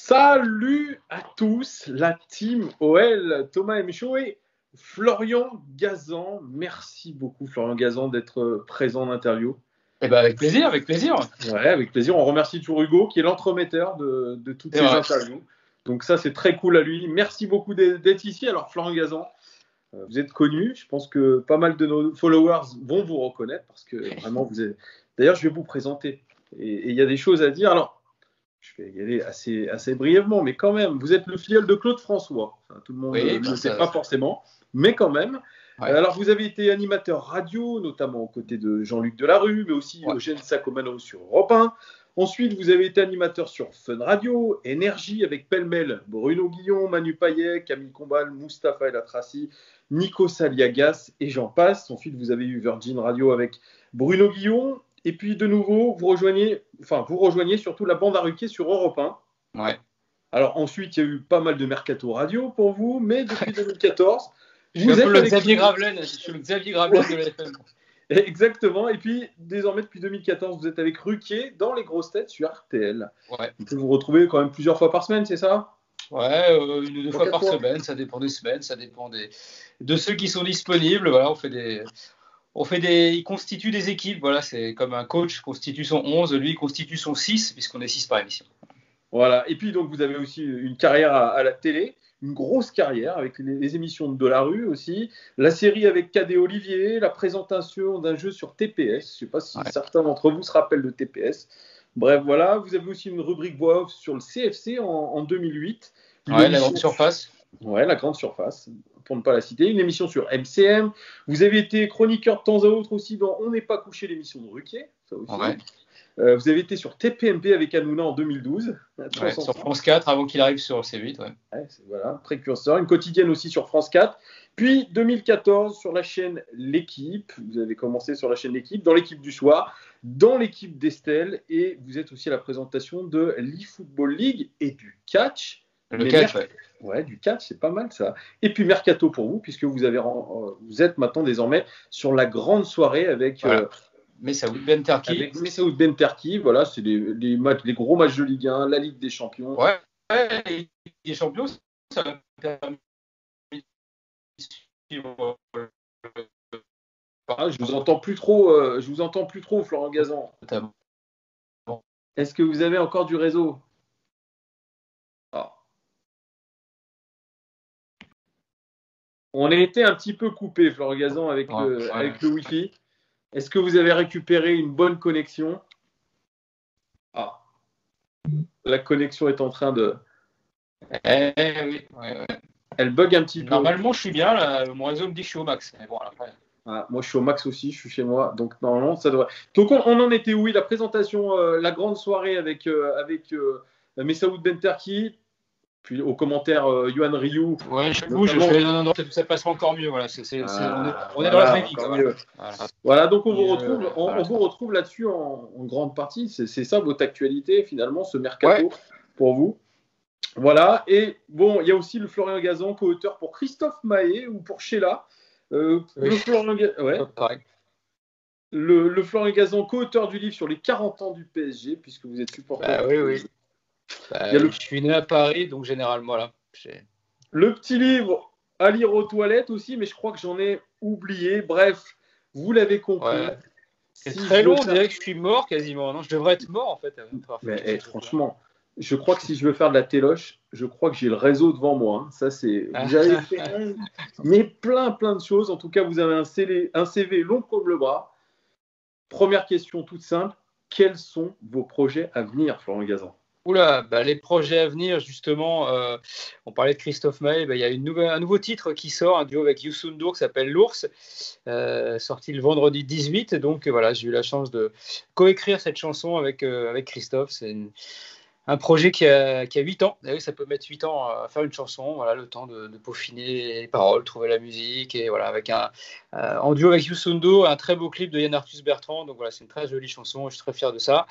Salut à tous, la team OL, Thomas Michaud et Florian Gazan. Merci beaucoup Florian Gazan d'être présent en interview. Eh ben avec plaisir, avec plaisir. Ouais, avec plaisir. On remercie toujours Hugo qui est l'entremetteur de toutes ces interviews. Donc ça, c'est très cool à lui. Merci beaucoup d'être ici. Alors Florian Gazan, vous êtes connu. Je pense que pas mal de nos followers vont vous reconnaître parce que vraiment vous êtes... D'ailleurs, je vais vous présenter. Et il y a des choses à dire. Alors, je vais y aller assez brièvement, mais quand même, vous êtes le filleul de Claude François. Enfin, tout le monde ne le sait pas forcément, mais quand même. Ouais. Alors, vous avez été animateur radio, notamment aux côtés de Jean-Luc Delarue, mais aussi Eugène Sacomano sur Europe 1. Ensuite, vous avez été animateur sur Fun Radio, Énergie avec pêle-mêle Bruno Guillon, Manu Payet, Camille Combal, Mustapha El Atrassi, Nico Saliagas et j'en passe. Ensuite, vous avez eu Virgin Radio avec Bruno Guillon. Et puis, de nouveau, vous rejoignez surtout la bande à Ruquier sur Europe 1. Ouais. Alors, ensuite, il y a eu pas mal de mercato radio pour vous, mais depuis 2014, je suis le Xavier Gravelaine de l'FM. Exactement. Et puis, désormais, depuis 2014, vous êtes avec Ruquier dans Les Grosses Têtes sur RTL. Ouais. On peut vous retrouver quand même plusieurs fois par semaine, c'est ça ? Ouais, une ou deux fois par semaine. Ça dépend des semaines, ça dépend de ceux qui sont disponibles. Voilà, il constitue des équipes. Voilà, c'est comme un coach constitue son 11, lui il constitue son 6, puisqu'on est 6 par émission. Voilà. Et puis, donc, vous avez aussi une carrière à la télé. Une grosse carrière avec les émissions de Delarue aussi, la série avec Cadet Olivier, la présentation d'un jeu sur TPS. Je ne sais pas si certains d'entre vous se rappellent de TPS. Bref, voilà. Vous avez aussi une rubrique voix off sur le CFC en 2008. Ouais, la grande surface. Ouais, la grande surface, pour ne pas la citer. Une émission sur MCM. Vous avez été chroniqueur de temps à autre aussi dans On n'est pas couché, l'émission de Ruquier. Ça aussi. Ouais. Vous avez été sur TPMP avec Hanouna en 2012. Ouais, sur France 4 avant qu'il arrive sur C8. Voilà, précurseur. Une quotidienne aussi sur France 4. Puis 2014 sur la chaîne L'Équipe. Vous avez commencé sur la chaîne L'Équipe, dans l'Équipe du soir, dans l'Équipe d'Estelle. Et vous êtes aussi à la présentation de l'eFootball League et du catch. Le catch, ouais, du catch, c'est pas mal ça. Et puis Mercato pour vous, puisque vous êtes maintenant désormais sur la grande soirée avec... Voilà. Messaoud Benterki. Avec Messaoud Benterki, voilà, c'est les gros matchs de Ligue 1, la Ligue des Champions. Ouais, la Ligue des Champions, ça m'a permis de suivre. Je vous entends plus trop, Florian Gazan. Est-ce que vous avez encore du réseau ? On a été un petit peu coupé, Florian Gazan, avec le Wi-Fi. Est-ce que vous avez récupéré une bonne connexion ? La connexion est en train de... Oui. Elle bug un petit peu. Normalement, je suis bien. Là, mon réseau me dit que je suis au max. Mais bon, après... moi, je suis au max aussi. Je suis chez moi. Donc, normalement, ça devrait... Donc, on en était où ? La présentation, la grande soirée avec Messaoud Benterki. Puis au commentaire, Yohan Ryu. Ouais, je bouge, non, ça passera encore mieux. Voilà, on est dans la vraie vie. Voilà, donc on vous retrouve là-dessus en grande partie. C'est ça votre actualité, finalement, ce mercato pour vous. Voilà, et bon, il y a aussi le Florian Gazan, co-auteur pour Christophe Mahé ou pour Sheila. Le Florian Gazan, co-auteur du livre sur les 40 ans du PSG, puisque vous êtes supporter. Oui. Je suis né à Paris, donc généralement, là. Le petit livre à lire aux toilettes aussi, mais je crois que j'en ai oublié. Bref, vous l'avez compris. Ouais. C'est très long, on dirait que je suis mort quasiment. Non, je devrais être mort, en fait. Mais franchement, je crois que si je veux faire de la téloche, je crois que j'ai le réseau devant moi. Ça, c'est... Vous avez fait mais plein de choses. En tout cas, vous avez un CV long comme le bras. Première question toute simple. Quels sont vos projets à venir, Florian Gazan ? Oula, les projets à venir, justement, on parlait de Christophe Mahé, il y a un nouveau titre qui sort, un duo avec Youssou N'Dour qui s'appelle L'Ours, sorti le vendredi 18, donc voilà, j'ai eu la chance de coécrire cette chanson avec Christophe. C'est un projet qui a 8 ans, et ça peut mettre 8 ans à faire une chanson, voilà, le temps de peaufiner les paroles, trouver la musique, et voilà, avec en duo avec Youssou N'Dour, un très beau clip de Yann Arthus Bertrand, donc voilà, c'est une très jolie chanson, je suis très fier de ça.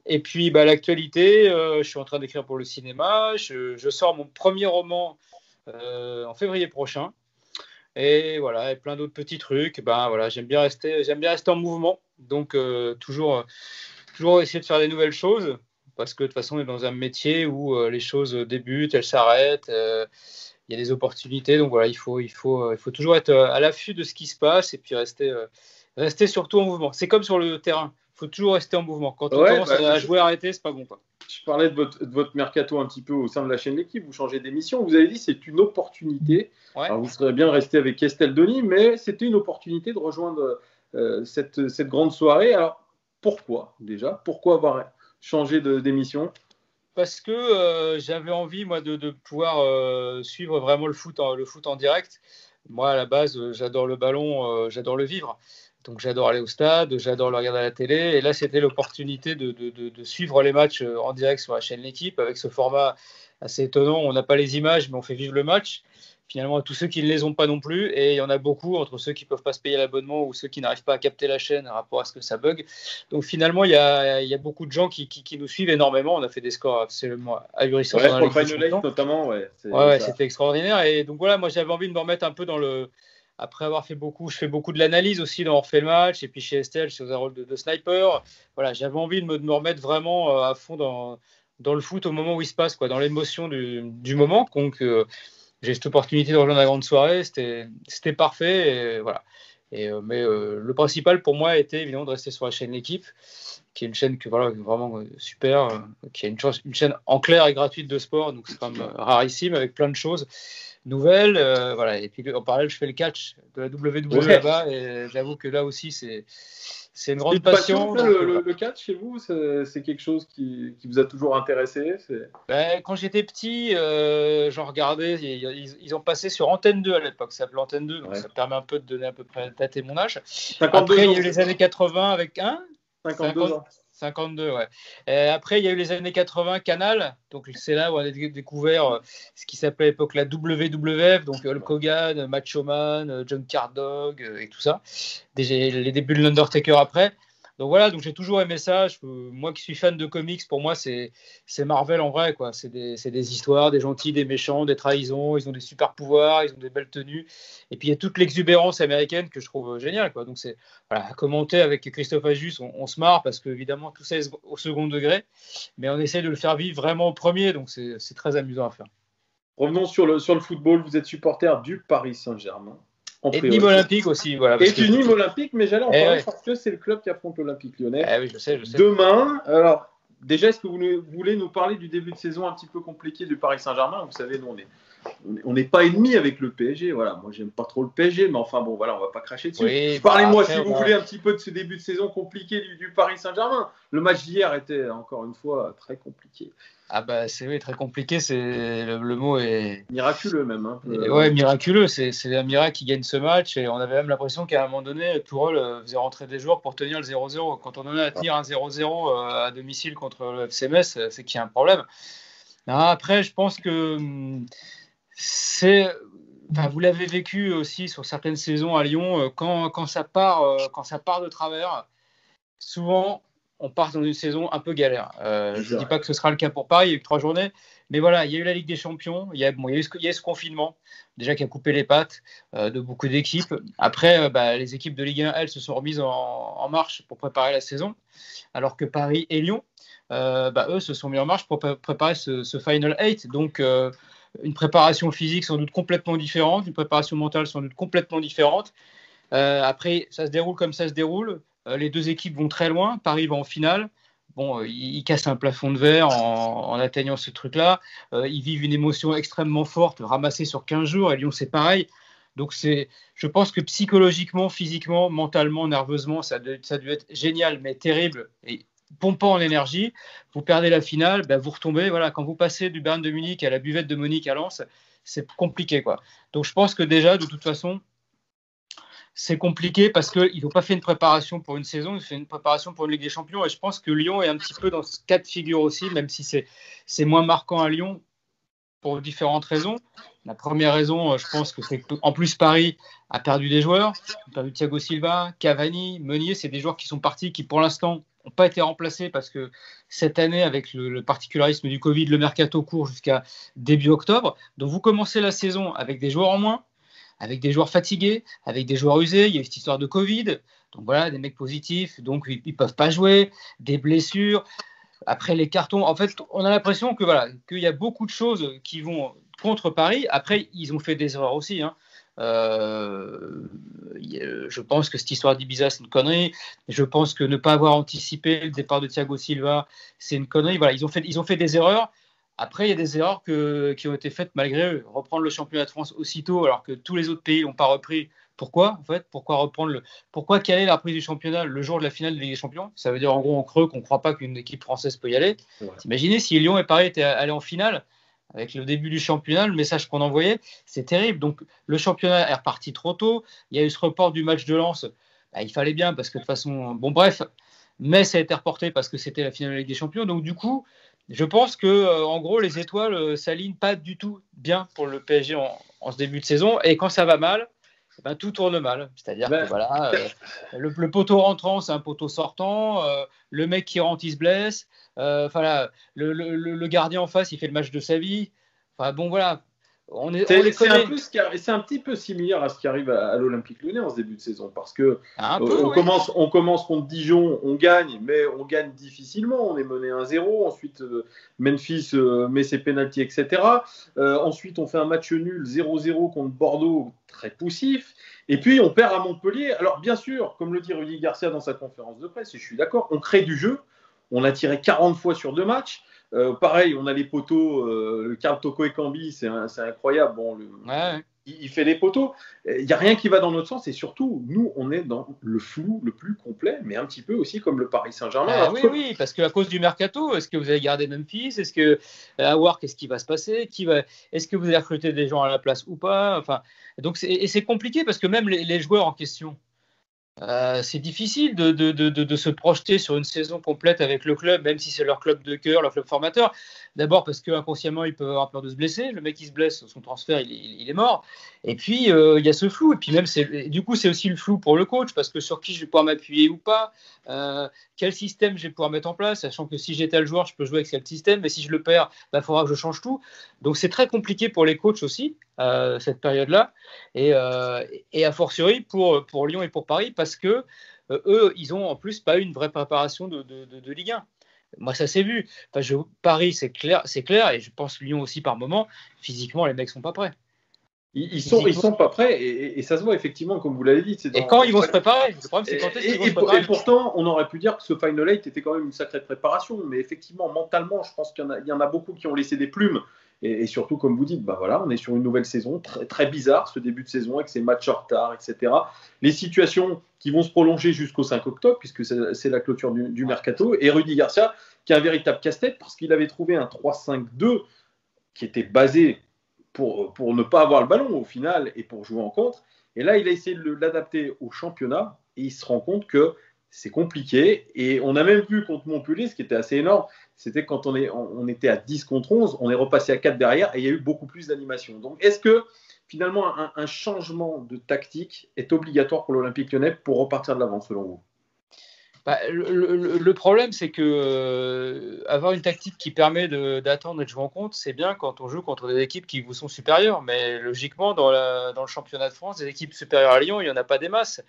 Et puis l'actualité, je suis en train d'écrire pour le cinéma, je sors mon premier roman en février prochain, et voilà, et plein d'autres petits trucs. Voilà, j'aime bien rester en mouvement, donc toujours essayer de faire des nouvelles choses. parce que de toute façon, on est dans un métier où les choses débutent, elles s'arrêtent, il y a des opportunités. Donc voilà, il faut toujours être à l'affût de ce qui se passe et puis rester surtout en mouvement. C'est comme sur le terrain, il faut toujours rester en mouvement. Quand on commence à jouer arrêté, c'est pas bon, quoi. Je parlais de votre mercato un petit peu au sein de la chaîne L'équipe. Vous changez d'émission. Vous avez dit c'est une opportunité. Ouais. Alors vous serez bien resté avec Estelle Denis, mais c'était une opportunité de rejoindre cette grande soirée. Alors pourquoi déjà ? Pourquoi avoir changé d'émission ? Parce que j'avais envie, moi, de pouvoir suivre vraiment le foot en direct. Moi, à la base, j'adore le ballon, j'adore le vivre. Donc, j'adore aller au stade, j'adore le regarder à la télé. Et là, c'était l'opportunité de suivre les matchs en direct sur la chaîne L'équipe avec ce format assez étonnant. On n'a pas les images, mais on fait vivre le match. Finalement, à tous ceux qui ne les ont pas non plus. Et il y en a beaucoup entre ceux qui ne peuvent pas se payer l'abonnement ou ceux qui n'arrivent pas à capter la chaîne par rapport à ce que ça bug. Donc finalement, il y a beaucoup de gens qui nous suivent énormément. On a fait des scores absolument ahurissants. Ouais, pour le Final Eight notamment. C'était extraordinaire. Et donc voilà, moi j'avais envie de me remettre un peu dans le... Après avoir fait je fais beaucoup de l'analyse aussi dans On refait le match. Et puis chez Estelle, je fais un rôle de sniper. Voilà, j'avais envie de me remettre vraiment à fond dans le foot au moment où il se passe, quoi, dans l'émotion du moment. Donc... j'ai cette opportunité de rejoindre la grande soirée, c'était parfait. Et voilà. Mais le principal pour moi était évidemment de rester sur la chaîne L'équipe, qui est une chaîne vraiment super, qui est une chaîne en clair et gratuite de sport, donc c'est quand même rarissime avec plein de choses nouvelles. Voilà. Et puis en parallèle, je fais le catch de la WWE là-bas, et j'avoue que là aussi c'est une grande passion. Le catch chez vous, c'est quelque chose qui vous a toujours intéressé? Quand j'étais petit, j'en regardais. Ils ont passé sur Antenne 2 à l'époque, ça s'appelait Antenne 2, donc ça permet un peu de donner à peu près tâter mon âge. Après, il y a eu les années 80 avec 52 ans. 52, ouais. Après, il y a eu les années 80, Canal. Donc, c'est là où on a découvert ce qui s'appelait à l'époque la WWF, donc Hulk Hogan, Macho Man, John Cardog et tout ça. Les débuts de l'Undertaker après. Donc voilà, donc j'ai toujours aimé ça. Moi qui suis fan de comics, pour moi, c'est Marvel en vrai, quoi. C'est des histoires, des gentils, des méchants, des trahisons. Ils ont des super pouvoirs, ils ont des belles tenues. Et puis il y a toute l'exubérance américaine que je trouve géniale, quoi. Donc c'est voilà, à commenter avec Christophe Ajus, on se marre parce qu'évidemment tout ça est au second degré, mais on essaie de le faire vivre vraiment au premier, donc c'est très amusant à faire. Revenons sur le football. Vous êtes supporter du Paris Saint-Germain. Et de Nîmes Olympique aussi. Voilà, et du Nîmes Olympique, mais j'allais en parler parce que c'est le club qui affronte l'Olympique Lyonnais. Oui, je sais. Demain, alors déjà, est-ce que vous voulez nous parler du début de saison un petit peu compliqué du Paris Saint-Germain? Vous savez, nous, on n'est pas ennemis avec le PSG. Voilà, moi, j'aime pas trop le PSG, mais enfin, bon, voilà, on va pas cracher dessus. Oui, parlez-moi, si vous voulez, un petit peu de ce début de saison compliqué du Paris Saint-Germain. Le match d'hier était, encore une fois, très compliqué. Ah bah c'est très compliqué, le mot est miraculeux même. Ouais, miraculeux, c'est un miracle qui gagne ce match et on avait même l'impression qu'à un moment donné, Tourelle faisait rentrer des joueurs pour tenir le 0-0. Quand on en a à tenir un 0-0 à domicile contre le FC Metz, c'est qu'il y a un problème. Non, après, je pense que vous l'avez vécu aussi sur certaines saisons à Lyon, quand ça part de travers, souvent on part dans une saison un peu galère. Je ne dis pas que ce sera le cas pour Paris, il y a eu 3 journées, mais voilà, il y a eu la Ligue des Champions, il y a eu ce confinement, déjà qui a coupé les pattes de beaucoup d'équipes. Après, les équipes de Ligue 1, elles, se sont remises en marche pour préparer la saison, alors que Paris et Lyon, eux, se sont mis en marche pour préparer ce Final 8. Donc, une préparation physique sans doute complètement différente, une préparation mentale sans doute complètement différente. Après, ça se déroule comme ça se déroule. Les 2 équipes vont très loin. Paris va en finale. Bon, ils cassent un plafond de verre en atteignant ce truc-là. Ils vivent une émotion extrêmement forte, ramassée sur 15 jours. Et Lyon, c'est pareil. Donc, je pense que psychologiquement, physiquement, mentalement, nerveusement, ça a dû être génial, mais terrible. Et pompant en énergie. Vous perdez la finale, vous retombez. Voilà, quand vous passez du Bayern de Munich à la buvette de Monique à Lens, c'est compliqué, quoi. Donc, je pense que déjà, de toute façon, c'est compliqué parce qu'ils n'ont pas fait une préparation pour une saison, ils ont fait une préparation pour une Ligue des Champions. Et je pense que Lyon est un petit peu dans ce cas de figure aussi, même si c'est moins marquant à Lyon pour différentes raisons. La première raison, je pense que c'est qu'en plus Paris a perdu des joueurs. Ils ont perdu Thiago Silva, Cavani, Meunier. C'est des joueurs qui sont partis, qui pour l'instant n'ont pas été remplacés parce que cette année, avec le particularisme du Covid, le mercato court jusqu'à début octobre. Donc vous commencez la saison avec des joueurs en moins, avec des joueurs fatigués, avec des joueurs usés. Il y a eu cette histoire de Covid. Donc voilà, des mecs positifs, donc ils ne peuvent pas jouer, des blessures. Après les cartons, en fait, on a l'impression que voilà, qu'il y a beaucoup de choses qui vont contre Paris. Après, ils ont fait des erreurs aussi. Hein. Je pense que cette histoire d'Ibiza, c'est une connerie. Je pense que ne pas avoir anticipé le départ de Thiago Silva, c'est une connerie. Voilà, ils ont fait des erreurs. Après, il y a des erreurs qui ont été faites malgré eux. Reprendre le championnat de France aussitôt, alors que tous les autres pays n'ont pas repris. Pourquoi, en fait? Pourquoi caler la reprise du championnat le jour de la finale de Ligue des Champions? Ça veut dire en gros en creux qu'on ne croit pas qu'une équipe française peut y aller. Ouais. Imaginez si Lyon et Paris étaient allés en finale avec le début du championnat, le message qu'on envoyait, c'est terrible. Donc le championnat est reparti trop tôt. Il y a eu ce report du match de Lens. Il fallait bien parce que de toute façon, bon bref, mais ça a été reporté parce que c'était la finale de la Ligue des Champions. Donc du coup, je pense que en gros les étoiles s'alignent pas du tout bien pour le PSG en ce début de saison. Et quand ça va mal, tout tourne mal. C'est-à-dire que voilà, le poteau rentrant, c'est un poteau sortant. Le mec qui rentre, il se blesse. Le gardien en face, il fait le match de sa vie. Enfin bon, voilà. C'est un petit peu similaire à ce qui arrive à l'Olympique Lyonnais en ce début de saison parce que on commence contre Dijon, on gagne, mais on gagne difficilement. On est mené 1-0. Ensuite, Memphis met ses pénaltys, etc. Ensuite, on fait un match nul 0-0 contre Bordeaux, très poussif. Et puis, on perd à Montpellier. Alors, bien sûr, comme le dit Rudy Garcia dans sa conférence de presse, et je suis d'accord, on crée du jeu. On a tiré 40 fois sur 2 matchs. Pareil, on a les poteaux, le Karl Toko Ekambi, c'est incroyable. Bon, il fait les poteaux. Il n'y a rien qui va dans notre sens et surtout, nous, on est dans le flou le plus complet, mais un petit peu aussi comme le Paris Saint-Germain. Oui, parce qu'à cause du mercato, est-ce que vous allez garder Memphis? Est-ce que à voir qu'est-ce qui va se passer? Est-ce que vous allez recruter des gens à la place ou pas? Enfin, donc c'est compliqué parce que même les joueurs en question. C'est difficile de se projeter sur une saison complète avec le club, même si c'est leur club de cœur, leur club formateur. D'abord parce qu'inconsciemment, ils peuvent avoir peur de se blesser. Le mec qui se blesse, son transfert, il est mort. Et puis, il y a ce flou. Et puis même, du coup, c'est aussi le flou pour le coach, parce que sur qui je vais pouvoir m'appuyer ou pas, quel système je vais pouvoir mettre en place, sachant que si j'étais le joueur, je peux jouer avec quel système, mais si je le perds, il faudra que je change tout. Donc, c'est très compliqué pour les coachs aussi, cette période-là. Et a fortiori pour Lyon et pour Paris, parce que eux, ils ont en plus pas eu une vraie préparation de Ligue 1. Moi, ça s'est vu. Paris, c'est clair, et je pense Lyon aussi par moment. Physiquement, les mecs sont pas prêts. Ils sont pas prêts et ça se voit effectivement, comme vous l'avez dit. Et quand ils vont se préparer? Le problème, c'est quand est-ce qu'ils vont se préparer. Et pourtant, on aurait pu dire que ce Final 8 était quand même une sacrée préparation. Mais effectivement, mentalement, je pense qu'il y en a beaucoup qui ont laissé des plumes. Et surtout, comme vous dites, on est sur une nouvelle saison très, très bizarre, ce début de saison, avec ses matchs en retard, etc. Les situations qui vont se prolonger jusqu'au 5 octobre, puisque c'est la clôture du mercato. Et Rudy Garcia, qui a un véritable casse-tête, parce qu'il avait trouvé un 3-5-2 qui était basé pour ne pas avoir le ballon au final et pour jouer en contre. Et là, il a essayé de l'adapter au championnat et il se rend compte que c'est compliqué. Et on a même vu contre Montpellier, ce qui était assez énorme, c'était quand on était à 10 contre 11, on est repassé à 4 derrière et il y a eu beaucoup plus d'animation. Donc, est-ce que finalement un changement de tactique est obligatoire pour l'Olympique Lyonnais pour repartir de l'avant, selon vous? Le problème, c'est que avoir une tactique qui permet d'attendre et de jouer en contre, c'est bien quand on joue contre des équipes qui vous sont supérieures. Mais logiquement, dans le championnat de France, des équipes supérieures à Lyon, il n'y en a pas des masses.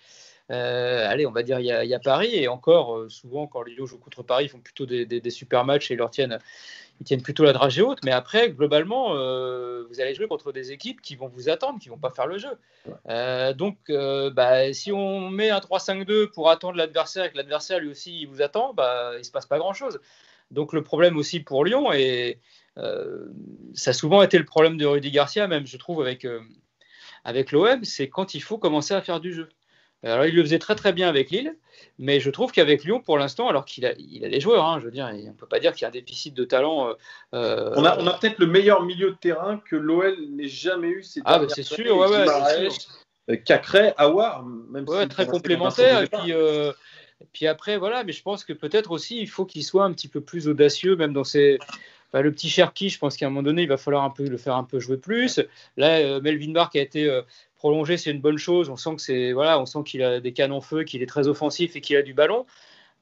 Allez, on va dire il y a Paris, et encore souvent quand Lyon joue contre Paris, ils font plutôt des super matchs et ils tiennent plutôt la dragée haute. Mais après, globalement, vous allez jouer contre des équipes qui vont vous attendre, qui vont pas faire le jeu. Donc, si on met un 3-5-2 pour attendre l'adversaire et que l'adversaire lui aussi il vous attend, il se passe pas grand-chose. Donc le problème aussi pour Lyon, et ça a souvent été le problème de Rudy Garcia, même je trouve avec l'OM, c'est quand il faut commencer à faire du jeu. Alors, il le faisait très très bien avec Lille, mais je trouve qu'avec Lyon, pour l'instant, alors qu'il a des joueurs, je veux dire, on ne peut pas dire qu'il y a un déficit de talent. On a peut-être le meilleur milieu de terrain que l'OL n'ait jamais eu ces dernières années. C'est sûr, c'est sûr. Cacré, Aouar, même si très complémentaire. Et puis après, voilà, mais je pense que peut-être aussi, il faut qu'il soit un petit peu plus audacieux, même dans ses. Le petit Cherki, je pense qu'à un moment donné, il va falloir le faire un peu jouer plus. Là, Melvin Barr qui a été prolongé, c'est une bonne chose. On sent qu'il a des canons feu, qu'il est très offensif et qu'il a du ballon.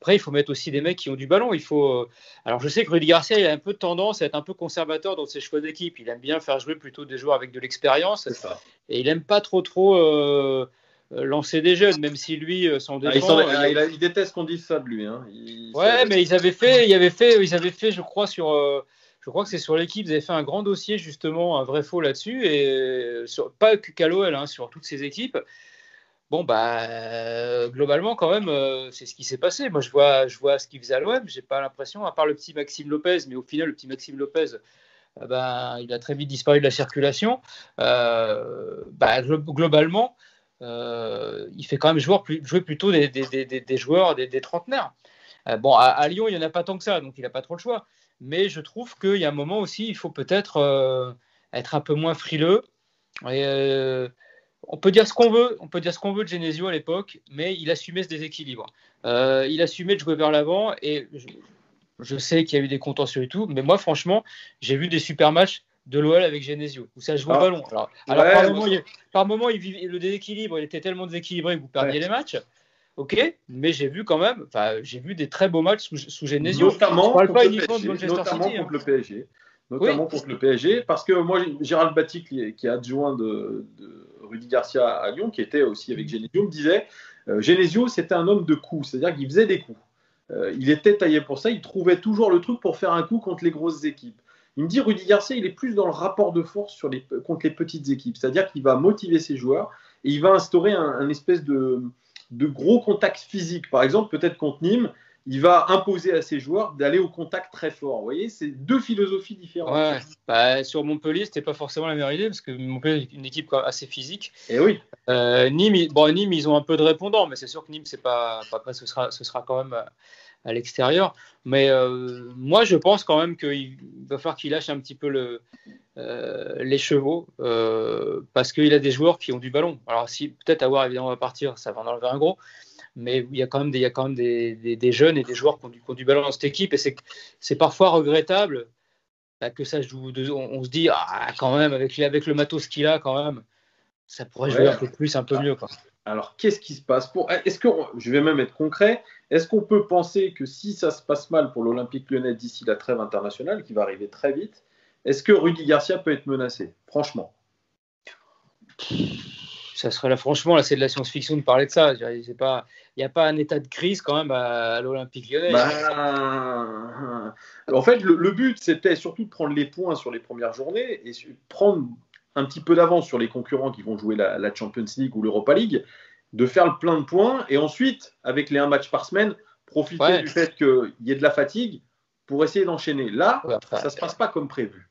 Après, il faut mettre aussi des mecs qui ont du ballon. Alors, je sais que Rudy Garcia, il a un peu tendance à être un peu conservateur dans ses choix d'équipe. Il aime bien faire jouer plutôt des joueurs avec de l'expérience. Et il n'aime pas trop lancer des jeunes, même si lui s'en défend. Il déteste qu'on dise ça de lui. Hein. Mais ils avaient fait, je crois que c'est sur l'équipe, ils avaient fait un grand dossier justement, un vrai faux là-dessus, et pas qu'à l'OL, hein, sur toutes ces équipes. Bon, globalement, quand même, c'est ce qui s'est passé. Moi, je vois ce qu'il faisait à l'OM. J'ai pas l'impression, à part le petit Maxime Lopez, mais au final, le petit Maxime Lopez, il a très vite disparu de la circulation. Globalement, il fait quand même jouer plutôt des joueurs, des trentenaires. À Lyon, il n'y en a pas tant que ça, donc il n'a pas trop le choix. Mais je trouve qu'il y a un moment aussi, il faut peut-être être un peu moins frileux. Et, on peut dire ce qu'on veut de Genesio à l'époque, mais il assumait ce déséquilibre. Il assumait de jouer vers l'avant, et je sais qu'il y a eu des contentieux et tout, mais moi, franchement, j'ai vu des super matchs de l'OL avec Genesio, où ça joue au ballon. Par moment, le déséquilibre, il était tellement déséquilibré que vous perdiez les matchs. Ok, mais j'ai vu des très beaux matchs sous Genesio. Notamment contre le PSG. Contre le PSG, parce que moi, Gérald Batti, qui est adjoint de Rudy Garcia à Lyon, qui était aussi avec Genesio, me disait Genesio, c'était un homme de coups, c'est-à-dire qu'il faisait des coups. Il était taillé pour ça, il trouvait toujours le truc pour faire un coup contre les grosses équipes. Il me dit Rudy Garcia, il est plus dans le rapport de force contre les petites équipes, c'est-à-dire qu'il va motiver ses joueurs et il va instaurer un espèce de gros contact physique. Par exemple, peut-être contre Nîmes, il va imposer à ses joueurs d'aller au contact très fort. Vous voyez, c'est deux philosophies différentes. Sur Montpellier, c'était pas forcément la meilleure idée, parce que Montpellier est une équipe assez physique. Et oui. Nîmes, ils ont un peu de répondants, mais c'est sûr que Nîmes, c'est pas après, ce sera quand même à l'extérieur. Mais moi, je pense quand même qu'il va falloir qu'il lâche un petit peu les chevaux, parce qu'il a des joueurs qui ont du ballon. Alors, si peut-être avoir évidemment va partir, ça va en enlever un gros. Mais il y a quand même des jeunes et des joueurs qui ont du ballon dans cette équipe, et c'est parfois regrettable que ça joue. On se dit quand même avec le matos qu'il a, quand même, ça pourrait jouer un peu plus, un peu mieux, quoi. Alors, qu'est-ce qui se passe je vais même être concret, est-ce qu'on peut penser que si ça se passe mal pour l'Olympique Lyonnais d'ici la trêve internationale, qui va arriver très vite, est-ce que Rudy Garcia peut être menacé, franchement? Ça serait franchement, c'est de la science-fiction de parler de ça. Il n'y a pas un état de crise quand même à l'Olympique Lyonnais. En fait, le but, c'était surtout de prendre les points sur les premières journées et prendre un petit peu d'avance sur les concurrents qui vont jouer la Champions League ou l'Europa League, de faire le plein de points et ensuite, avec les 1 match par semaine, profiter du fait qu'il y ait de la fatigue pour essayer d'enchaîner. Là, ça ne se passe pas comme prévu.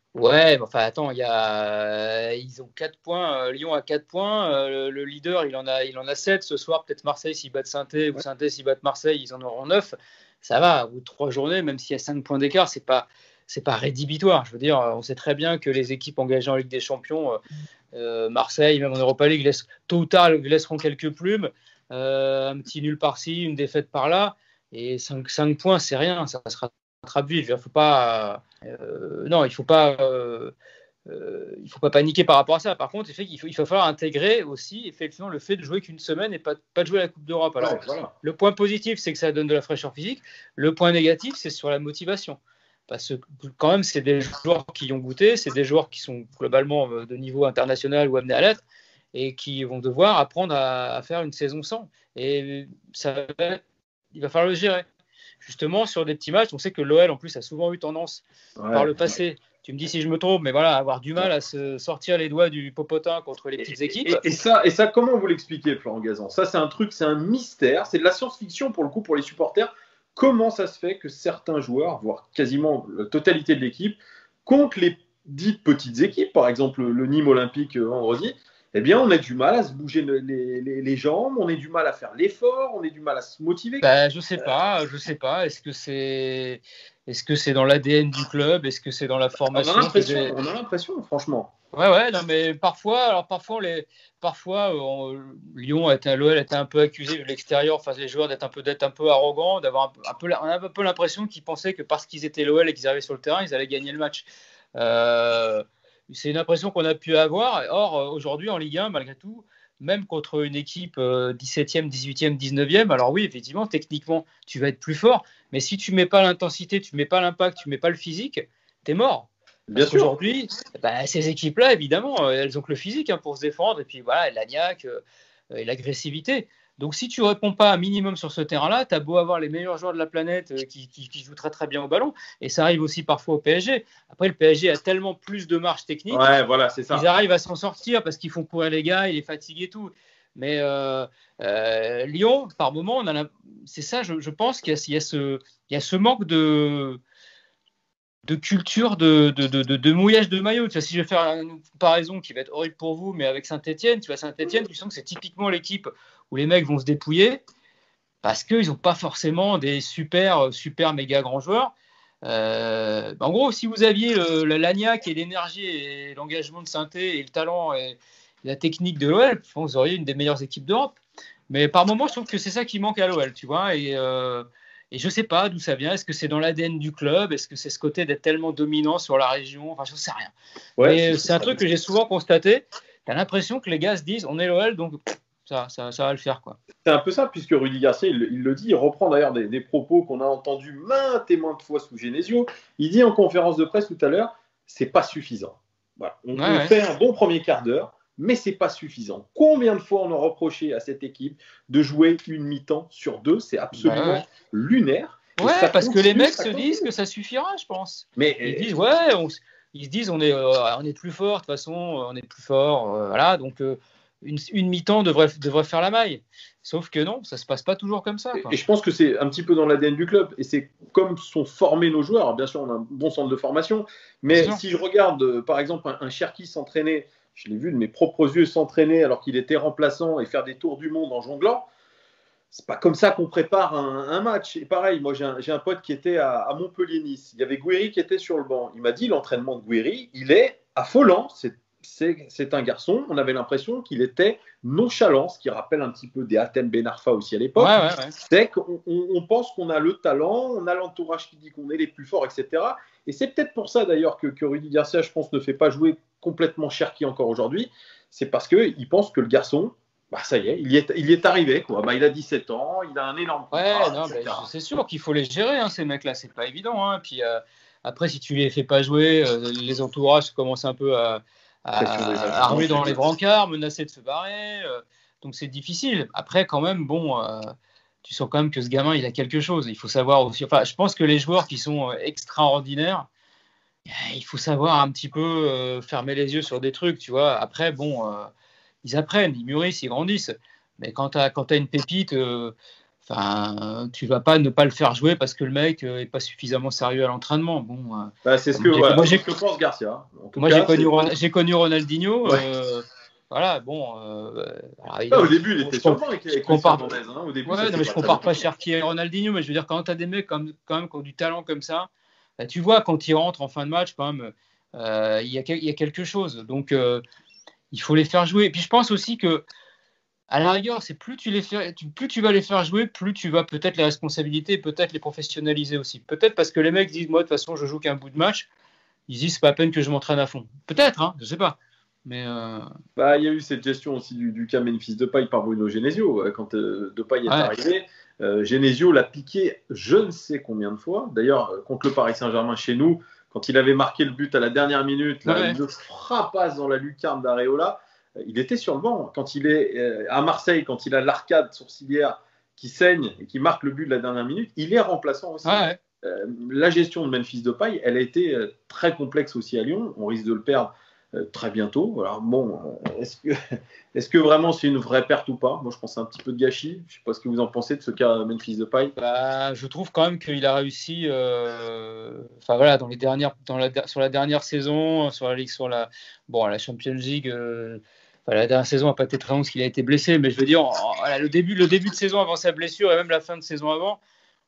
Attends, ils ont 4 points, Lyon a 4 points, le leader il en a 7, ce soir peut-être Marseille s'ils battent Saint-Étienne ou Saint-Étienne s'ils battent Marseille, ils en auront 9, ça va, au bout de 3 journées, même s'il y a 5 points d'écart, c'est pas rédhibitoire. Je veux dire, on sait très bien que les équipes engagées en Ligue des Champions, Marseille, même en Europa League, tôt ou tard, laisseront quelques plumes, un petit nul par-ci, une défaite par-là, et 5 points c'est rien, ça sera vite. Il faut pas paniquer par rapport à ça. Par contre, il va falloir intégrer aussi effectivement le fait de jouer qu'une semaine et pas de jouer la Coupe d'Europe. Alors, le point positif, c'est que ça donne de la fraîcheur physique. Le point négatif, c'est sur la motivation. Parce que quand même, c'est des joueurs qui y ont goûté, c'est des joueurs qui sont globalement de niveau international ou amenés à l'être, et qui vont devoir apprendre à faire une saison sans. Et il va falloir le gérer. Justement, sur des petits matchs, on sait que l'OL en plus a souvent eu tendance par le passé, tu me dis si je me trompe, mais voilà, avoir du mal à se sortir les doigts du popotin contre les petites équipes. Et ça, comment vous l'expliquez, Florent Gazan? Ça, c'est un truc, c'est un mystère, c'est de la science-fiction pour le coup pour les supporters. Comment ça se fait que certains joueurs, voire quasiment la totalité de l'équipe, contre les dites petites équipes, par exemple le Nîmes Olympique vendredi, eh bien, on a du mal à se bouger les jambes, on a du mal à faire l'effort, on a du mal à se motiver. Je sais pas. Est-ce que c'est dans l'ADN du club? Est-ce que c'est dans la formation? On a l'impression, franchement. Non, mais parfois, Lyon l'OL était un peu accusé de l'extérieur, face les joueurs d'être un peu arrogants, d'avoir on a un peu l'impression qu'ils pensaient que parce qu'ils étaient l'OL et qu'ils arrivaient sur le terrain, ils allaient gagner le match. C'est une impression qu'on a pu avoir. Or, aujourd'hui, en Ligue 1, malgré tout, même contre une équipe 17e, 18e, 19e, alors oui, effectivement, techniquement, tu vas être plus fort, mais si tu ne mets pas l'intensité, tu ne mets pas l'impact, tu ne mets pas le physique, tu es mort. Bien sûr. Aujourd'hui, ces équipes-là, évidemment, elles ont que le physique pour se défendre. Et puis voilà, Lagnac, et l'agressivité. Donc, si tu ne réponds pas un minimum sur ce terrain-là, tu as beau avoir les meilleurs joueurs de la planète qui jouent très très bien au ballon, et ça arrive aussi parfois au PSG. Après, le PSG a tellement plus de marge technique qu'ils arrivent à s'en sortir parce qu'ils font courir les gars, ils les fatiguent et tout. Mais Lyon, par moment, c'est ça, je pense qu'il y a ce manque de culture de mouillage de maillot. Tu vois, si je vais faire une comparaison qui va être horrible pour vous, mais avec Saint-Etienne, tu sens que c'est typiquement l'équipe où les mecs vont se dépouiller parce qu'ils n'ont pas forcément des super méga grands joueurs. En gros, si vous aviez l'agnac et l'énergie et l'engagement de Saint-Etienne et le talent et la technique de l'OL, je pense que vous auriez une des meilleures équipes d'Europe. Mais par moment, je trouve que c'est ça qui manque à l'OL, tu vois. Et je ne sais pas d'où ça vient. Est-ce que c'est dans l'ADN du club? Est-ce que c'est ce côté d'être tellement dominant sur la région? Enfin, je ne sais rien. Ouais, mais c'est un truc que j'ai souvent constaté. Tu as l'impression que les gars se disent on est l'OL, donc ça va le faire, quoi. C'est un peu ça, puisque Rudy Garcia, il le dit, il reprend d'ailleurs des propos qu'on a entendus maintes et maintes fois sous Genesio. Il dit en conférence de presse tout à l'heure, c'est pas suffisant. Voilà. On fait un bon premier quart d'heure, mais c'est pas suffisant. Combien de fois on a reproché à cette équipe de jouer une mi-temps sur 2? C'est absolument lunaire. Ouais, parce que les mecs se disent que ça suffira, je pense. Mais ils disent on est plus fort, de toute façon, on est plus fort, voilà, donc une mi-temps devrait faire la maille. Sauf que non, ça se passe pas toujours comme ça, quoi. Et je pense que c'est un petit peu dans l'ADN du club, et c'est comme sont formés nos joueurs. Alors, bien sûr, on a un bon centre de formation, mais si je regarde, par exemple, un Cherki s'entraîner, je l'ai vu de mes propres yeux s'entraîner alors qu'il était remplaçant et faire des tours du monde en jonglant, c'est pas comme ça qu'on prépare un match. Et pareil, moi j'ai un pote qui était à Montpellier-Nice. Il y avait Gouiri qui était sur le banc. Il m'a dit l'entraînement de Gouiri, il est affolant. C'est un garçon. On avait l'impression qu'il était nonchalant, ce qui rappelle un petit peu des Hatem Ben Arfa aussi à l'époque. C'est qu'on pense qu'on a le talent, on a l'entourage qui dit qu'on est les plus forts, etc. Et c'est peut-être pour ça d'ailleurs que Rudy Garcia, je pense, ne fait pas jouer complètement Cherki encore aujourd'hui. C'est parce qu'il pense que le garçon, ça y est, il y est arrivé, quoi. Il a 17 ans, il a un énorme contrat. C'est sûr qu'il faut les gérer, hein, ces mecs-là, c'est pas évident. Hein. Puis après, si tu les fais pas jouer, les entourages commencent un peu à ruer dans les brancards, menacer de se barrer. Donc c'est difficile. Après, quand même, tu sens quand même que ce gamin, il a quelque chose. Il faut savoir aussi. Enfin, je pense que les joueurs qui sont extraordinaires, il faut savoir un petit peu fermer les yeux sur des trucs, tu vois. Après, ils apprennent, ils mûrissent, ils grandissent. Mais quand tu as une pépite, tu vas pas ne pas le faire jouer parce que le mec est pas suffisamment sérieux à l'entraînement. C'est ce que pense Garcia. Moi, j'ai connu Ronaldinho. Voilà, au début, il était sur le banc avec je compare pas Cherki et Ronaldinho, mais je veux dire, quand tu as des mecs quand même qui ont du talent comme ça, tu vois, quand ils rentrent en fin de match, quand même, il y a quelque chose. Donc, il faut les faire jouer. Et puis, je pense aussi que, à la rigueur, c'est plus tu vas les faire jouer, plus tu vas peut-être les responsabiliser, peut-être les professionnaliser aussi. Peut-être parce que les mecs disent, moi, de toute façon, je joue qu'un bout de match. Ils disent, c'est pas à peine que je m'entraîne à fond. Peut-être, hein, je sais pas. Mais il y a eu cette gestion aussi du cas Memphis Depay par Bruno Genesio. Quand Depay est arrivé, Genesio l'a piqué je ne sais combien de fois. D'ailleurs, contre le Paris Saint-Germain chez nous, quand il avait marqué le but à la dernière minute, une frappasse dans la lucarne d'Areola, il était sur le banc. Quand il est à Marseille, quand il a l'arcade sourcilière qui saigne et qui marque le but de la dernière minute, il est remplaçant aussi. La gestion de Memphis Depay, elle a été très complexe aussi à Lyon. On risque de le perdre très bientôt. Alors est-ce que vraiment c'est une vraie perte ou pas? Moi, je pense que c'est un petit peu de gâchis. Je ne sais pas ce que vous en pensez de ce cas Memphis Depay. Je trouve quand même qu'il a réussi. Sur la dernière saison, la Champions League. La dernière saison n'a pas été très longue parce qu'il a été blessé, mais je veux dire, le début de saison avant sa blessure et même la fin de saison avant,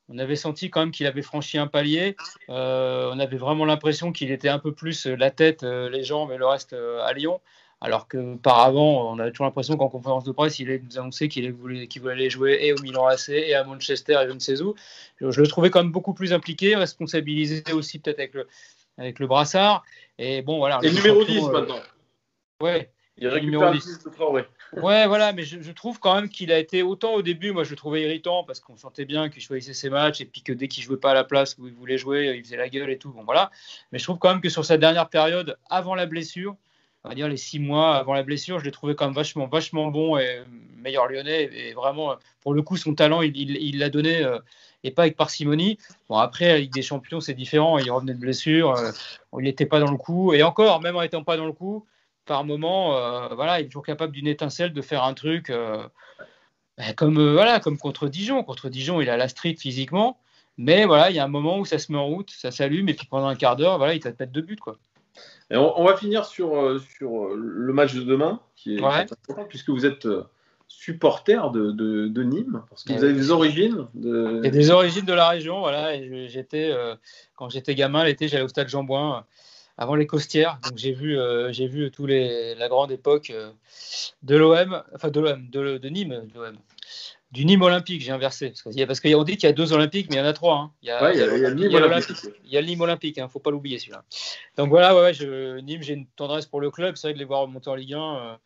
on avait senti quand même qu'il avait franchi un palier. On avait vraiment l'impression qu'il était un peu plus la tête, les jambes et le reste à Lyon. Alors qu'auparavant, on avait toujours l'impression qu'en conférence de presse, il nous annonçait qu'il voulait aller jouer et au Milan AC et à Manchester et je ne sais où. Je le trouvais quand même beaucoup plus impliqué, responsabilisé aussi peut-être avec le brassard. Et voilà. Et numéro 10 maintenant. Ouais. Il récupère le 10 de Traoré. Ouais, voilà, mais je trouve quand même qu'il a été autant au début, moi je le trouvais irritant parce qu'on sentait bien qu'il choisissait ses matchs et puis que dès qu'il jouait pas à la place où il voulait jouer, il faisait la gueule et tout. Mais je trouve quand même que sur sa dernière période, avant la blessure, on va dire les 6 mois avant la blessure, je l'ai trouvé quand même vachement bon et meilleur Lyonnais. Et vraiment, pour le coup, son talent, il l'a donné et pas avec parcimonie. Bon, après, la Ligue des Champions, c'est différent. Il revenait de blessure, il n'était pas dans le coup. Et encore, même en n'étant pas dans le coup, par moment, voilà, il est toujours capable d'une étincelle de faire un truc comme contre Dijon. Contre Dijon, il a la street physiquement. Mais voilà, il y a un moment où ça se met en route, ça s'allume, et puis pendant un quart d'heure, voilà, il te pète 2 buts, quoi. Et on va finir sur le match de demain, qui est important, puisque vous êtes supporter de Nîmes, parce que vous avez des origines. Il y a des origines de la région, voilà. Et quand j'étais gamin, l'été, j'allais au stade Jean-Bouin avant les Costières. Donc j'ai vu la grande époque de l'OM, enfin de Nîmes, de l'OM. Du Nîmes Olympique, j'ai inversé. Parce qu'on dit qu'il y a 2 Olympiques, mais il y en a 3. Hein. Il y a le Nîmes Olympique. Il y a le Nîmes Olympique, ne faut pas l'oublier celui-là. Donc voilà, Nîmes, j'ai une tendresse pour le club. C'est vrai que les voir remonter en Ligue 1,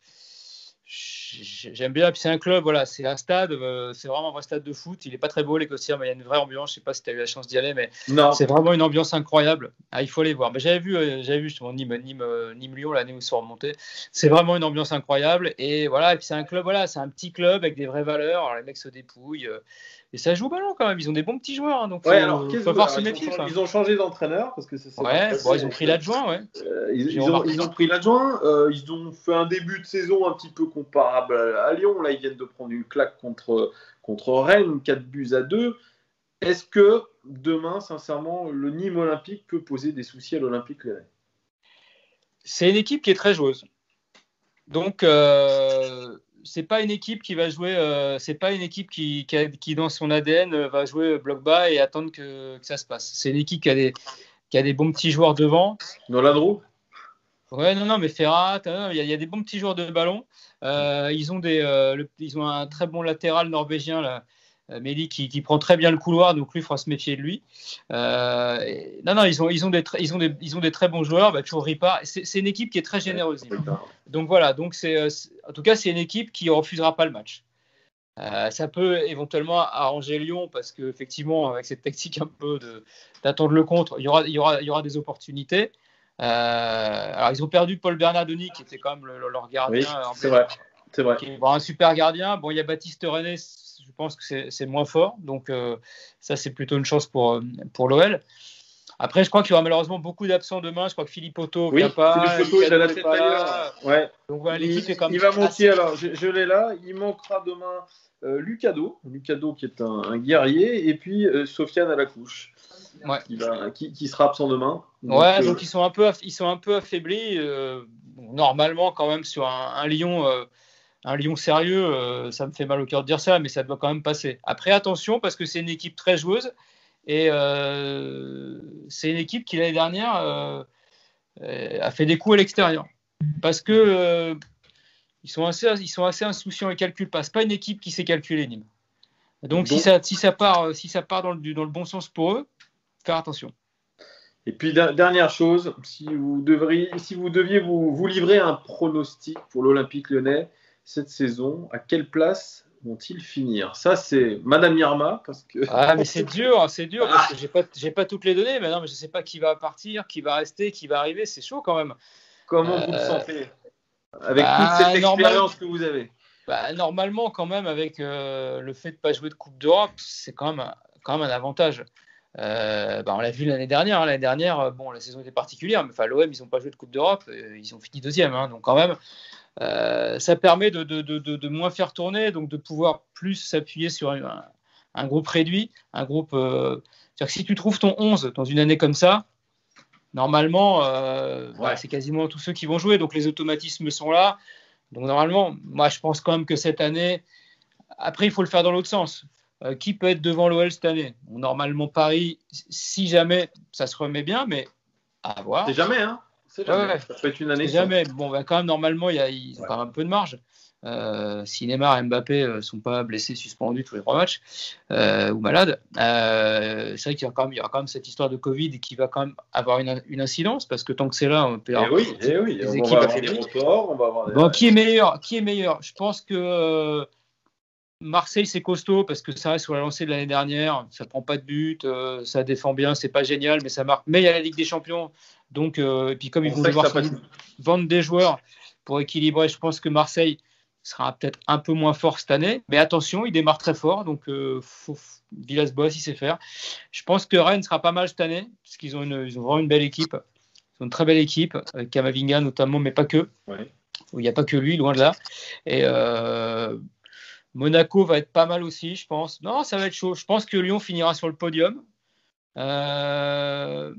j'aime bien. Puis c'est un club, voilà, c'est un stade, c'est vraiment un vrai stade de foot. Il n'est pas très beau, les Costières, mais il y a une vraie ambiance. Je ne sais pas si tu as eu la chance d'y aller, mais c'est vraiment une ambiance incroyable. Il faut aller voir. Mais j'avais vu justement Nîmes-Lyon l'année où ils sont remontés. C'est vraiment une ambiance incroyable. Et voilà, et puis c'est un club, voilà, c'est un petit club avec des vraies valeurs. Alors, les mecs se dépouillent. Et ça joue au ballon quand même. Ils ont des bons petits joueurs. Hein, donc faut voir se méfier. Ils ont changé d'entraîneur parce que ils ont pris l'adjoint. Ouais. Ils ont pris l'adjoint. Ils ont fait un début de saison un petit peu comparable à Lyon. Là, ils viennent de prendre une claque contre Rennes, 4-2. Est-ce que demain, sincèrement, le Nîmes Olympique peut poser des soucis à l'Olympique Lyonnais? C'est une équipe qui est très joueuse. Donc, c'est pas une équipe qui va jouer. C'est pas une équipe qui dans son ADN va jouer bloc bas et attendre que ça se passe. C'est une équipe qui a des bons petits joueurs devant. Noladro. Ouais, non, mais Ferrat, il y a des bons petits joueurs de ballon. Ils ont un très bon latéral norvégien là. Méli qui prend très bien le couloir, donc lui, il faudra se méfier de lui. Ils ont des très bons joueurs. Toujours Ripard. C'est une équipe qui est très généreuse. Donc voilà, en tout cas, c'est une équipe qui ne refusera pas le match. Ça peut éventuellement arranger Lyon parce qu'effectivement, avec cette tactique un peu d'attendre le contre, il y aura des opportunités. Alors, ils ont perdu Paul Bernardoni, qui était quand même leur gardien. Oui, c'est vrai. Qui est un super gardien. Bon, il y a Baptiste René, je pense que c'est moins fort. Donc, ça, c'est plutôt une chance pour l'OL. Après, je crois qu'il y aura malheureusement beaucoup d'absents demain. Je crois que Philippe Otto vient pas. Philippe Otto, il a la tête ailleurs. Ouais. Donc, voilà, l'équipe est comme il va manquer. Alors, je l'ai là. Il manquera demain Lucado, qui est un guerrier, et puis Sofiane à la couche. Ouais. Qui sera absent demain. Donc ils sont un peu affaiblis. Normalement, quand même, sur un Lyon sérieux, ça me fait mal au cœur de dire ça, mais ça doit quand même passer. Après, attention, parce que c'est une équipe très joueuse et c'est une équipe qui l'année dernière a fait des coups à l'extérieur. Parce que ils sont assez insouciants et calculent pas. C'est pas une équipe qui sait calculer, Nîmes. Donc si ça part dans le bon sens pour eux, faire attention. Et puis dernière chose, si vous deviez vous livrer un pronostic pour l'Olympique Lyonnais cette saison, à quelle place vont-ils finir? Ça, c'est Madame Irma, parce que. Mais c'est dur parce que j'ai pas toutes les données. Mais non, mais je sais pas qui va partir, qui va rester, qui va arriver. C'est chaud quand même. Comment vous le sentez avec toute cette expérience que vous avez? Normalement, quand même, avec le fait de pas jouer de Coupe d'Europe, c'est quand même un avantage. On l'a vu l'année dernière. L'année dernière, la saison était particulière, mais l'OM, ils n'ont pas joué de Coupe d'Europe, ils ont fini 2e. Donc quand même, ça permet de moins faire tourner, donc de pouvoir plus s'appuyer sur un groupe réduit, un groupe. C'est-à-dire que si tu trouves ton 11 dans une année comme ça, normalement, c'est quasiment tous ceux qui vont jouer, donc les automatismes sont là. Donc normalement, moi je pense quand même que cette année, après il faut le faire dans l'autre sens. Qui peut être devant l'OL cette année? Normalement Paris, si jamais ça se remet bien, mais à voir. C'est jamais, hein. C'est jamais. Ça peut être une année. C'est jamais. Quand même normalement ils ont quand même un peu de marge. Si Neymar et Mbappé sont pas blessés, suspendus tous les 3 matchs ou malades, c'est vrai qu'il y aura quand même cette histoire de Covid qui va quand même avoir une incidence parce que tant que c'est là, on peut avoir des équipes affaiblies. Qui est meilleur? Je pense que Marseille, c'est costaud parce que ça reste sur la lancée de l'année dernière. Ça prend pas de but, ça défend bien, c'est pas génial, mais ça marque. Mais il y a la Ligue des Champions, Donc, et puis comme ils vont devoir vendre des joueurs pour équilibrer, je pense que Marseille sera peut-être un peu moins fort cette année. Mais attention, il démarre très fort, donc Villas-Boas, il sait faire. Je pense que Rennes sera pas mal cette année, parce qu'ils ont vraiment une belle équipe. Ils ont une très belle équipe, avec Camavinga notamment, mais pas que. Ouais. Il n'y a pas que lui, loin de là. Et Monaco va être pas mal aussi, je pense. Non, ça va être chaud. Je pense que Lyon finira sur le podium. Allez,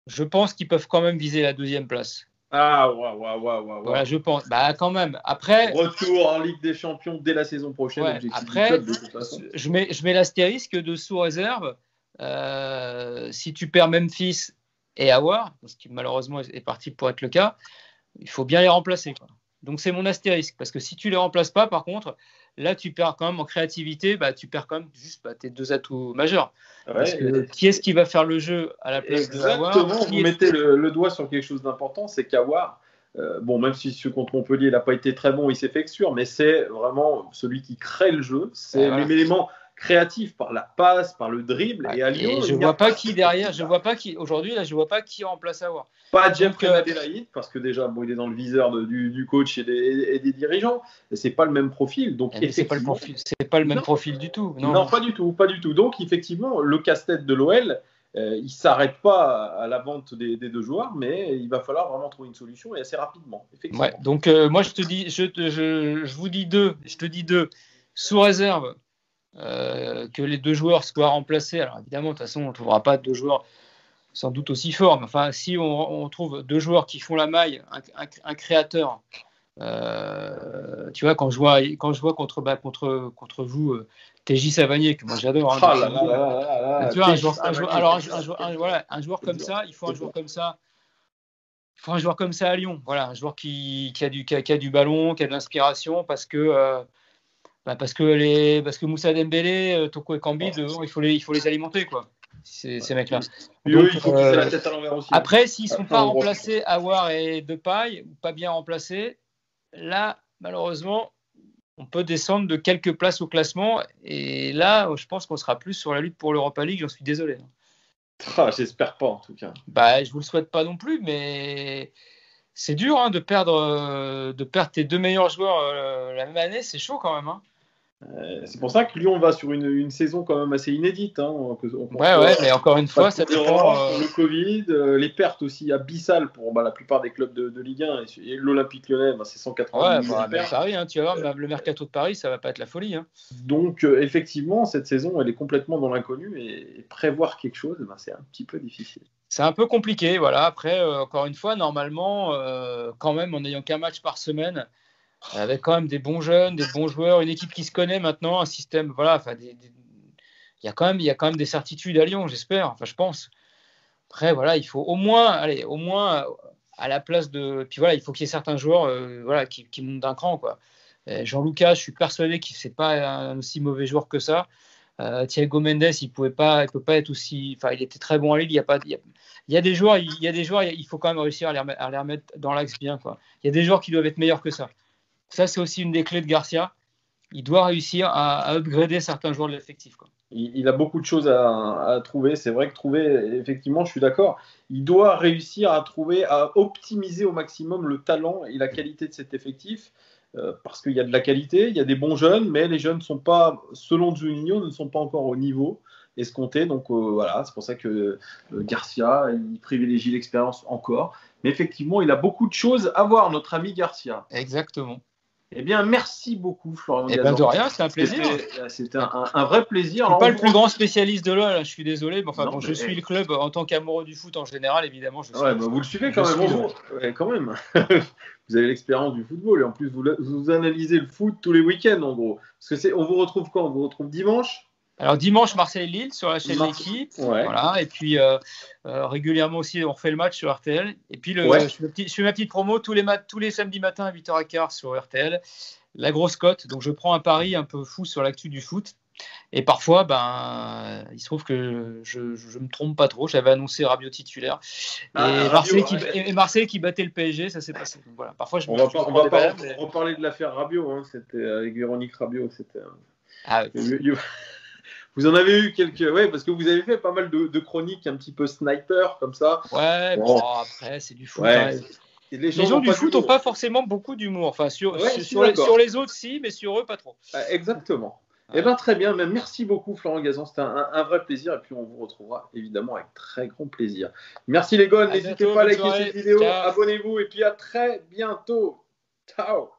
je pense qu'ils peuvent quand même viser la 2e place. Ah, waouh. Voilà, je pense. Bah, quand même. Après. Retour en Ligue des Champions dès la saison prochaine. Ouais, après, je mets l'astérisque de sous réserve. Si tu perds Memphis et Aouar, ce qui malheureusement est parti pour être le cas, il faut bien les remplacer, quoi. Donc c'est mon astérisque, parce que si tu les remplaces pas, par contre, là tu perds quand même en créativité, tu perds quand même juste tes 2 atouts majeurs. Parce que qui est-ce qui va faire le jeu à la place de Aouar? Exactement, vous mettez le doigt sur quelque chose d'important, c'est qu'Aouar, même si celui contre Montpellier n'a pas été très bon, il s'est fait exclure, mais c'est vraiment celui qui crée le jeu, c'est l'élément créatif par la passe, par le dribble, et à Lyon, je vois pas qui derrière, aujourd'hui, là, je vois pas qui remplace Aouar. Pas Jeffrey Adelaide, parce que déjà, il est dans le viseur du coach et des dirigeants, et c'est pas le même profil, donc c'est pas le même profil du tout. Non, pas du tout. Donc effectivement, le casse-tête de l'OL, il s'arrête pas à la vente des 2 joueurs, mais il va falloir vraiment trouver une solution et assez rapidement. Effectivement. Ouais, donc moi je vous dis 2, je te dis 2 sous réserve. Que les 2 joueurs soient remplacés. Alors évidemment, de toute façon, on ne trouvera pas 2 joueurs sans doute aussi forts, mais enfin, si on trouve 2 joueurs qui font la maille, un créateur, tu vois, quand je vois contre vous, TJ Savanier, que moi j'adore. Tu vois, un joueur comme ça, il faut un joueur comme ça. Il faut un joueur comme ça à Lyon. Voilà, un joueur qui a du ballon, qui a de l'inspiration, parce que Moussa Dembélé, Toko et Kambi, il faut les alimenter, quoi, ces mecs-là. Donc, il faut qu'ils aient la tête à l'envers aussi. Après, s'ils ne sont pas remplacés, Aouar et Depay, pas bien remplacés, là, malheureusement, on peut descendre de quelques places au classement. Et là, je pense qu'on sera plus sur la lutte pour l'Europa League, j'en suis désolé. J'espère pas, en tout cas. Je vous le souhaite pas non plus, mais c'est dur de perdre tes 2 meilleurs joueurs la même année, c'est chaud quand même. C'est pour ça que Lyon va sur une saison quand même assez inédite. Mais encore une fois, ça dépend. Le Covid, les pertes aussi abyssales pour la plupart des clubs de Ligue 1 et l'Olympique Lyonnais, c'est 180 millions de pertes. Paris, tu vas voir, le mercato de Paris, ça va pas être la folie. Donc effectivement, cette saison, elle est complètement dans l'inconnu et prévoir quelque chose, c'est un petit peu difficile. C'est un peu compliqué, voilà. Après, encore une fois, normalement, quand même, en n'ayant qu'un match par semaine, avec quand même des bons jeunes, des bons joueurs, une équipe qui se connaît maintenant, un système, voilà, il y a quand même des certitudes à Lyon, j'espère, enfin je pense. Après, voilà, il faut au moins à la place de, puis voilà, il faut qu'il y ait certains joueurs, qui montent d'un cran, quoi. Jean-Lucas, je suis persuadé qu'il c'est pas un aussi mauvais joueur que ça. Thiago Mendes, il peut pas être aussi, enfin il était très bon à Lille. Il y a des joueurs, il faut quand même réussir à les remettre dans l'axe bien, quoi. Il y a des joueurs qui doivent être meilleurs que ça. Ça, c'est aussi une des clés de Garcia. Il doit réussir à upgrader certains joueurs de l'effectif, quoi. Il a beaucoup de choses à trouver. C'est vrai que effectivement, je suis d'accord. Il doit réussir à optimiser au maximum le talent et la qualité de cet effectif. Parce qu'il y a de la qualité, il y a des bons jeunes, mais les jeunes ne sont pas, selon Juninho, ne sont pas encore au niveau escompté. Donc voilà, c'est pour ça que Garcia, il privilégie l'expérience encore. Mais effectivement, il a beaucoup de choses à voir, notre ami Garcia. Exactement. Eh bien, merci beaucoup, Florian Gazan. De rien, c'était un plaisir. C'était un vrai plaisir. Je ne suis pas le plus grand spécialiste de LOL, je suis désolé. Mais je suis le club en tant qu'amoureux du foot en général, évidemment. Vous le suivez quand même. Quand même. Vous avez l'expérience du football et en plus, vous analysez le foot tous les week-ends, en gros. Parce que on vous retrouve quand? On vous retrouve dimanche? Alors dimanche, Marseille-Lille sur la chaîne L'équipe. Ouais. Voilà. Et puis régulièrement aussi, on refait le match sur RTL. Et puis je fais ma petite promo tous les samedis matins à 8h15 sur RTL. La grosse cote. Donc je prends un pari un peu fou sur l'actu du foot. Et parfois, il se trouve que je me trompe pas trop. J'avais annoncé Rabiot titulaire. Et Marseille qui battait le PSG, ça s'est passé. Donc, voilà. Parfois, on va reparler de l'affaire Rabiot. C'était avec Véronique Rabiot. C'était. Vous en avez eu quelques, ouais, parce que vous avez fait pas mal de chroniques un petit peu sniper comme ça. Ouais, bon, après c'est du foot. Ouais. Hein. Les gens du foot n'ont pas forcément beaucoup d'humour. Enfin, sur les autres, si, mais sur eux, pas trop. Exactement. Eh bien, très bien. Merci beaucoup, Florent Gazan. C'était un vrai plaisir. Et puis, on vous retrouvera évidemment avec très grand plaisir. Merci, les gars. N'hésitez pas à liker cette vidéo. Ciao. Abonnez-vous. Et puis, à très bientôt. Ciao.